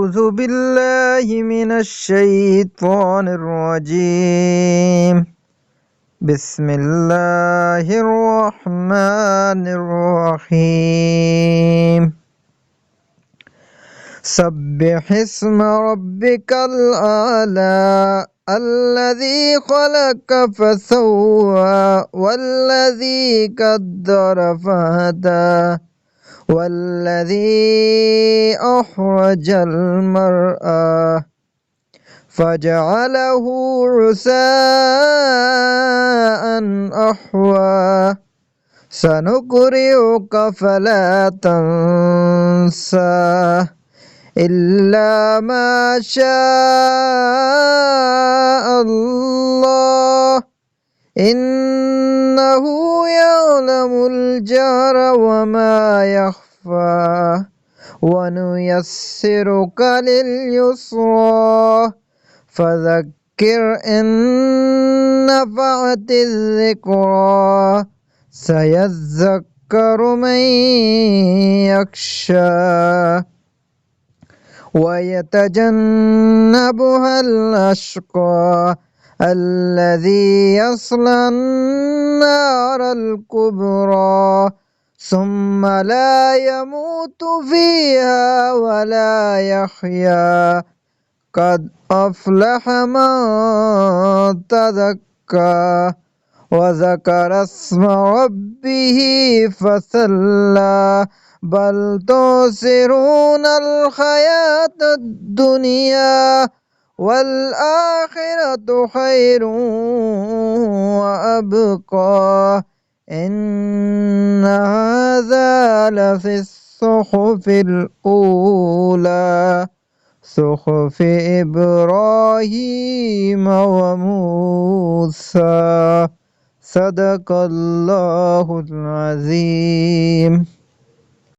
أعوذ بالله من الشيطان الرجيم. بسم الله الرحمن الرحيم. سبح اسم ربك الأعلى الذي خلق فسوى والذي قدر فهدى والذي أخرج المرعى فجعله غثاء أحوى سنقرئك فلا تنسى إلا ما شاء الله إنه يعلم الجهر وما يخفى ونيسرك لليسرى فذكر إن نفعت الذكرى سيذكر من يخشى ويتجنبها الأشقى الذي يصلى النار الكبرى ثم لا يموت فيها ولا يحيا قد أفلح من تزكى وذكر اسم ربه فصلى بل تؤثرون الحياة الدنيا والآخرة خير وأبقى إن هذا لفي الصحف الأولى صحف إبراهيم وموسى صدق الله العظيم.